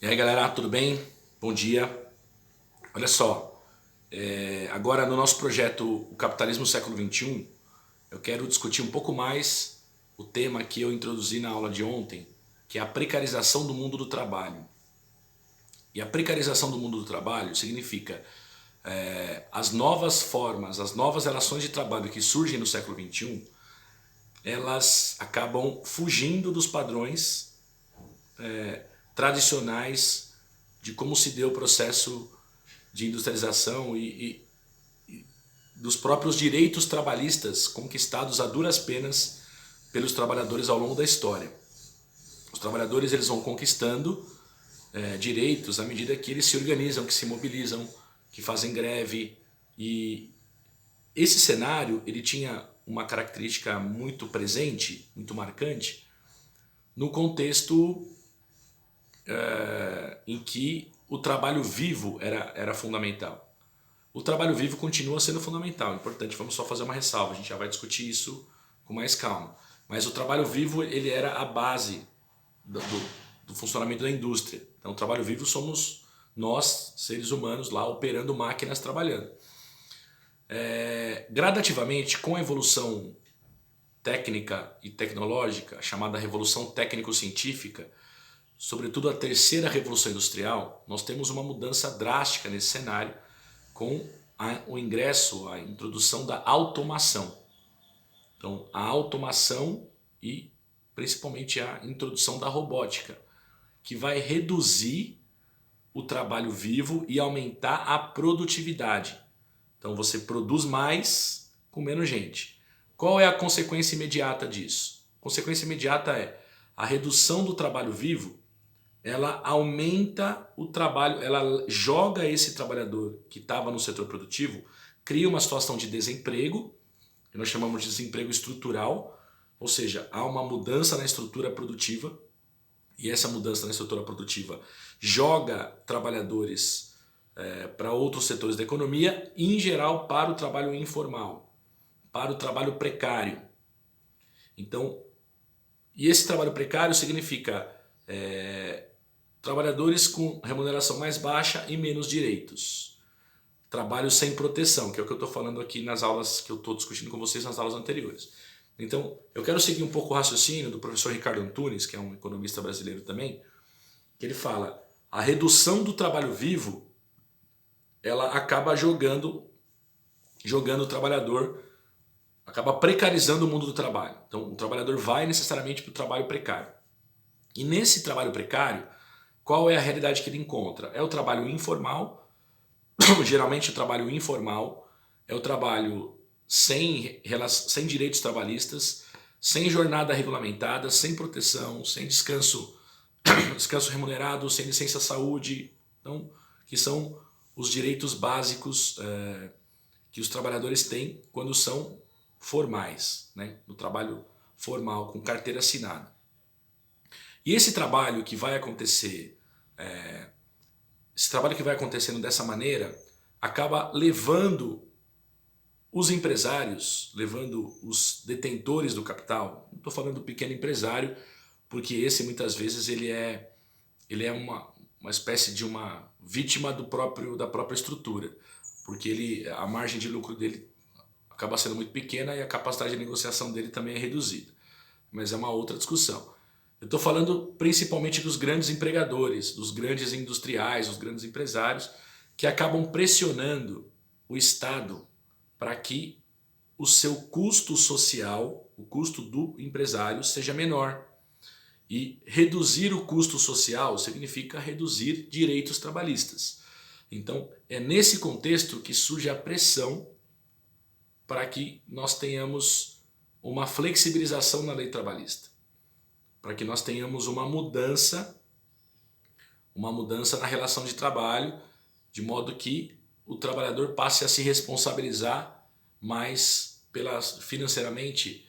E aí galera, tudo bem? Bom dia. Olha só, agora no nosso projeto O Capitalismo no Século XXI, eu quero discutir um pouco mais o tema que eu introduzi na aula de ontem, que é a precarização do mundo do trabalho. E a precarização do mundo do trabalho significa as novas formas, as novas relações de trabalho que surgem no século XXI, elas acabam fugindo dos padrões tradicionais de como se deu o processo de industrialização e dos próprios direitos trabalhistas conquistados a duras penas pelos trabalhadores ao longo da história. Os trabalhadores eles vão conquistando direitos à medida que eles se organizam, que se mobilizam, que fazem greve. E esse cenário ele tinha uma característica muito presente, muito marcante, no contexto em que o trabalho vivo era fundamental. O trabalho vivo continua sendo fundamental, importante, vamos só fazer uma ressalva, a gente já vai discutir isso com mais calma. Mas o trabalho vivo ele era a base do funcionamento da indústria. Então o trabalho vivo somos nós, seres humanos, lá operando máquinas trabalhando. Gradativamente, com a evolução técnica e tecnológica, chamada revolução técnico-científica, sobretudo a terceira revolução industrial, nós temos uma mudança drástica nesse cenário com o ingresso, a introdução da automação. Então, a automação e principalmente a introdução da robótica, que vai reduzir o trabalho vivo e aumentar a produtividade. Então, você produz mais com menos gente. Qual é a consequência imediata disso? A consequência imediata é a redução do trabalho vivo. Ela aumenta o trabalho, ela joga esse trabalhador que estava no setor produtivo, cria uma situação de desemprego, que nós chamamos de desemprego estrutural, ou seja, há uma mudança na estrutura produtiva, e essa mudança na estrutura produtiva joga trabalhadores para outros setores da economia, e em geral para o trabalho informal, para o trabalho precário. Então, e esse trabalho precário significa trabalhadores com remuneração mais baixa e menos direitos. Trabalho sem proteção, que é o que eu estou falando aqui nas aulas que eu estou discutindo com vocês nas aulas anteriores. Então, eu quero seguir um pouco o raciocínio do professor Ricardo Antunes, que é um economista brasileiro também, que ele fala, a redução do trabalho vivo, ela acaba jogando o trabalhador, acaba precarizando o mundo do trabalho. Então, o trabalhador vai necessariamente para o trabalho precário. E nesse trabalho precário, qual é a realidade que ele encontra? É o trabalho informal, geralmente o trabalho informal é o trabalho sem direitos trabalhistas, sem jornada regulamentada, sem proteção, sem descanso remunerado, sem licença saúde, então, que são os direitos básicos que os trabalhadores têm quando são formais, né? No trabalho formal, com carteira assinada. E esse trabalho que vai acontecer, esse trabalho que vai acontecendo dessa maneira, acaba levando os empresários, levando os detentores do capital, não estou falando do pequeno empresário, porque esse muitas vezes ele é uma espécie de uma vítima da própria estrutura, porque a margem de lucro dele acaba sendo muito pequena e a capacidade de negociação dele também é reduzida. Mas é uma outra discussão. Eu estou falando principalmente dos grandes empregadores, dos grandes industriais, dos grandes empresários, que acabam pressionando o Estado para que o seu custo social, o custo do empresário, seja menor. E reduzir o custo social significa reduzir direitos trabalhistas. Então, é nesse contexto que surge a pressão para que nós tenhamos uma flexibilização na lei trabalhista, para que nós tenhamos uma mudança na relação de trabalho, de modo que o trabalhador passe a se responsabilizar mais financeiramente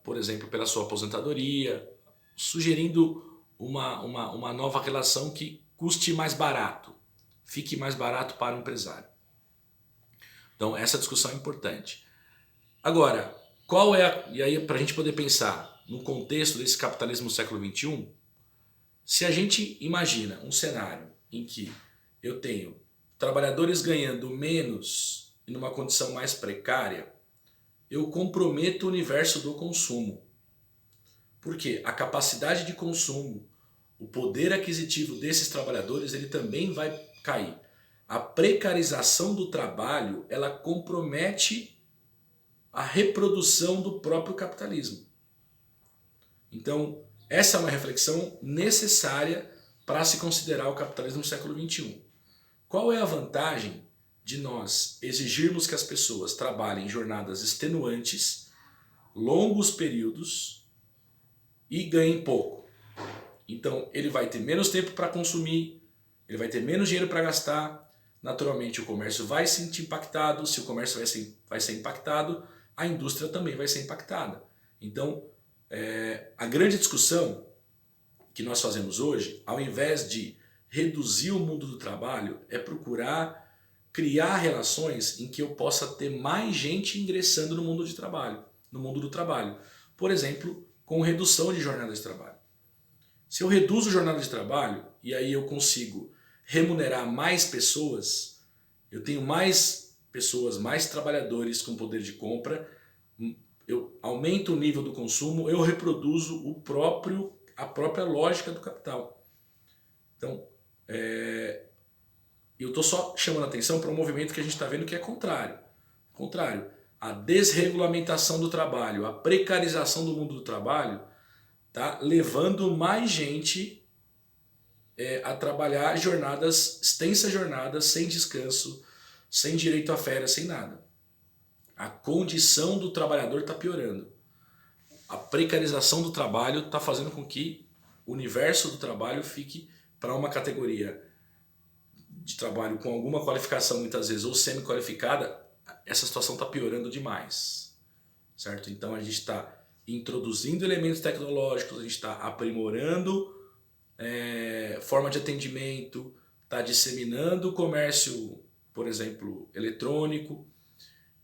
por exemplo, pela sua aposentadoria, sugerindo uma nova relação que custe mais barato, fique mais barato para o empresário. Então essa discussão é importante. Agora, e aí para a gente poder pensar no contexto desse capitalismo do século XXI, Se a gente imagina um cenário em que eu tenho trabalhadores ganhando menos e numa condição mais precária, eu comprometo o universo do consumo. Porque a capacidade de consumo, o poder aquisitivo desses trabalhadores, ele também vai cair. A precarização do trabalho, ela compromete a reprodução do próprio capitalismo. Então, essa é uma reflexão necessária para se considerar o capitalismo no século XXI. Qual é a vantagem de nós exigirmos que as pessoas trabalhem em jornadas extenuantes, longos períodos e ganhem pouco? Então, ele vai ter menos tempo para consumir, ele vai ter menos dinheiro para gastar, naturalmente o comércio vai se sentir impactado, se o comércio vai ser impactado, a indústria também vai ser impactada. Então, a grande discussão que nós fazemos hoje, ao invés de reduzir o mundo do trabalho, é procurar criar relações em que eu possa ter mais gente ingressando no mundo do trabalho. Por exemplo, com redução de jornada de trabalho. Se eu reduzo a jornada de trabalho e aí eu consigo remunerar mais pessoas, eu tenho mais pessoas, mais trabalhadores com poder de compra, eu aumento o nível do consumo, eu reproduzo a própria lógica do capital. Então, eu estou só chamando a atenção para um movimento que a gente está vendo que é contrário. A desregulamentação do trabalho, a precarização do mundo do trabalho está levando mais gente a trabalhar extensas jornadas, sem descanso, sem direito a férias, sem nada. A condição do trabalhador está piorando. A precarização do trabalho está fazendo com que o universo do trabalho fique para uma categoria de trabalho com alguma qualificação, muitas vezes, ou semi-qualificada. Essa situação está piorando demais, certo? Então a gente está introduzindo elementos tecnológicos, a gente está aprimorando forma de atendimento, está disseminando o comércio, por exemplo, eletrônico,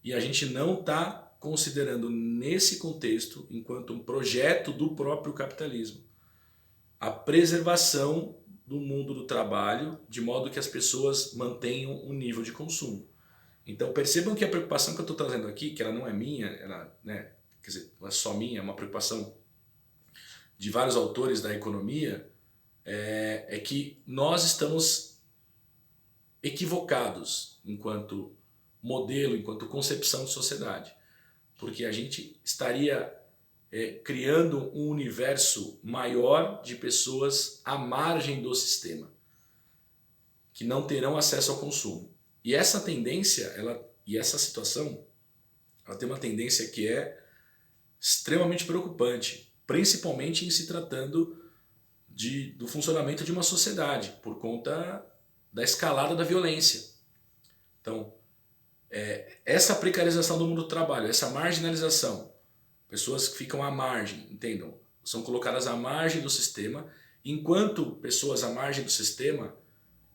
e a gente não está considerando nesse contexto, enquanto um projeto do próprio capitalismo, a preservação do mundo do trabalho, de modo que as pessoas mantenham um nível de consumo. Então percebam que a preocupação que eu estou trazendo aqui, que ela não é minha, quer dizer, não é só minha, é uma preocupação de vários autores da economia, é que nós estamos equivocados enquanto modelo, enquanto concepção de sociedade. Porque a gente estaria criando um universo maior de pessoas à margem do sistema, que não terão acesso ao consumo. E essa tendência, e essa situação, ela tem uma tendência que é extremamente preocupante, principalmente em se tratando do funcionamento de uma sociedade, por conta da escalada da violência. Então, essa precarização do mundo do trabalho, essa marginalização, pessoas que ficam à margem, entendam, são colocadas à margem do sistema, enquanto pessoas à margem do sistema,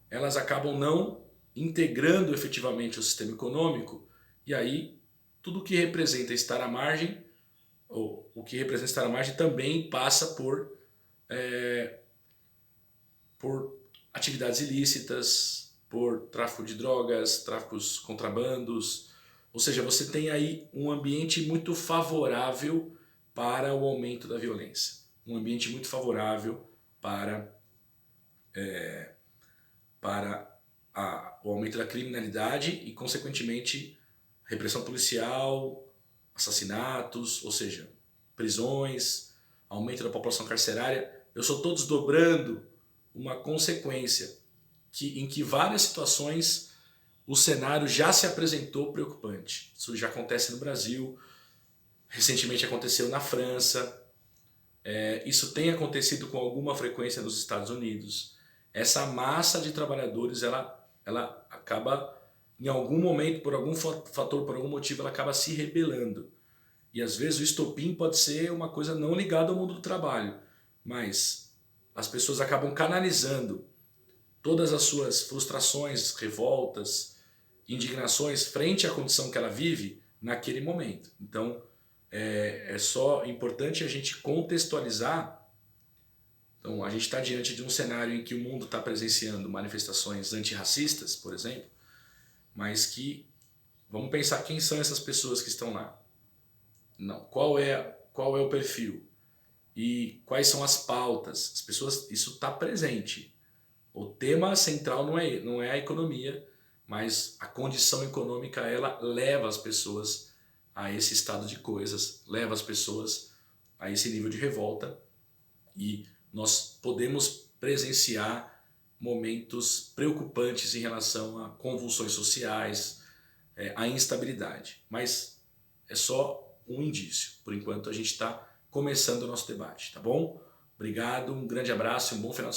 elas acabam não integrando efetivamente o sistema econômico, e aí tudo que representa estar à margem, ou o que representa estar à margem também passa por atividades ilícitas, por tráfico de drogas, tráficos contrabandos, ou seja, você tem aí um ambiente muito favorável para o aumento da violência, um ambiente muito favorável para o aumento da criminalidade e, consequentemente, repressão policial, assassinatos, ou seja, prisões, aumento da população carcerária. Eu só estou desdobrando uma consequência em que várias situações o cenário já se apresentou preocupante. Isso já acontece no Brasil, recentemente aconteceu na França, isso tem acontecido com alguma frequência nos Estados Unidos. Essa massa de trabalhadores, ela acaba, em algum momento, por algum fator, por algum motivo, ela acaba se rebelando. E às vezes o estopim pode ser uma coisa não ligada ao mundo do trabalho, mas as pessoas acabam canalizando todas as suas frustrações, revoltas, indignações frente à condição que ela vive naquele momento. Então, é só importante a gente contextualizar Então a gente está diante de um cenário em que o mundo está presenciando manifestações antirracistas, por exemplo, mas que, vamos pensar quem são essas pessoas que estão lá. Não, qual é o perfil e quais são as pautas. As pessoas, isso está presente. O tema central não é a economia, mas a condição econômica, ela leva as pessoas a esse estado de coisas, leva as pessoas a esse nível de revolta, e nós podemos presenciar momentos preocupantes em relação a convulsões sociais, a instabilidade. Mas é só um indício. Por enquanto a gente está começando o nosso debate, tá bom? Obrigado, um grande abraço e um bom final de semana.